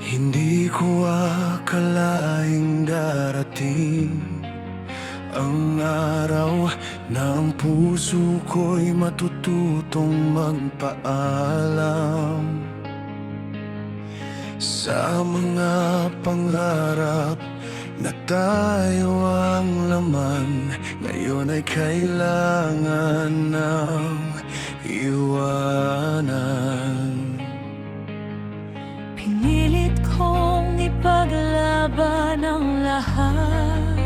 Hindi ko akalaing darating ang araw na ang puso ko'y matututong magpaalam sa mga pangarap na tayo ang laman. Ngayon ay kailangan ng iwanan. Pinilit kong ipaglaban ang lahat,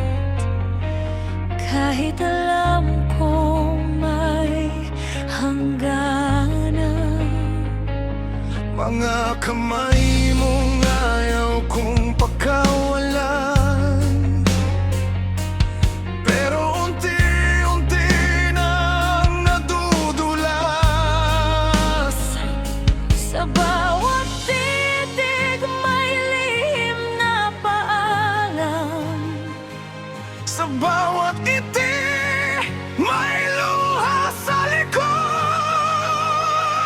kahit alam kong may hangganan. Mga kamay mong ayaw kong pakawalan, pero unti-unti nang nadudulas. Sa bawat titig may lihim na paalam, Sa bawat ngiti may luha sa likod.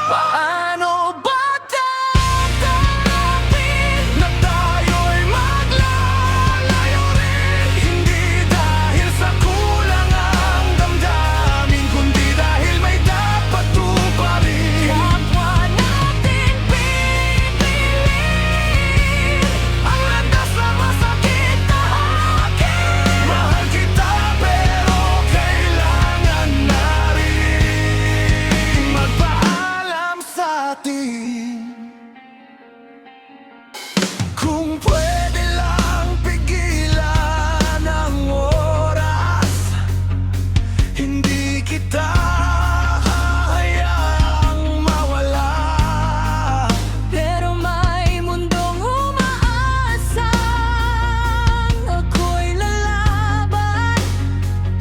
paano ba tatanggapin Na tayo'y maglalayo rin, hindi dahil sa kulang ang damdamin, kundi dahil may dapat tuparin. kapwa natin pipiliin Ang landas na masakit na akin. Mahal kita pero kailangan na rin magpaalam sa atin. Kung pwede lang pigilan ang oras, hindi kita hahayaang mawala. Pero may mundong umaasang ako'y lalaban,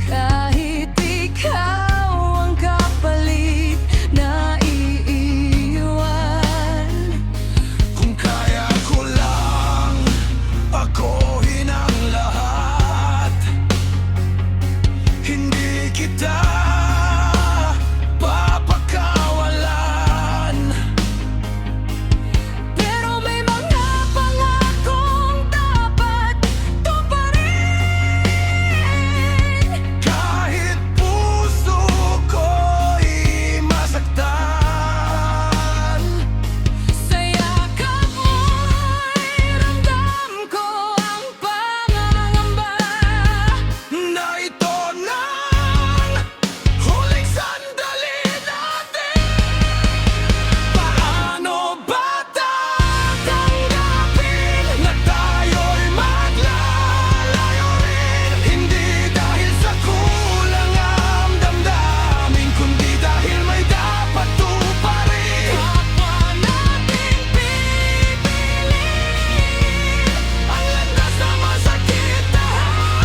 kahit ikaw ang kapalit na iiwan. Kung kaya ko lang ako'y ang lahat, hindi kita papakawalan. Pero may mga pangakong dapat tuparin, Kahit puso ko'y masaktan. sa yakap mo'y ramdam ko ang pangangamba. Na ito nang huling sandali natin. Paano ba tatanggapin na tayo'y maglalayo rin, hindi dahil sa kulang ang damdamin, kundi dahil may dapat tuparin. Kapwa natin pipiliin Ang landas na masakit na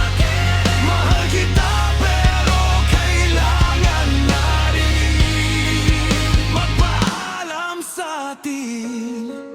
akin. Mahal kita pero kailangan na rin magpaalam sa atin.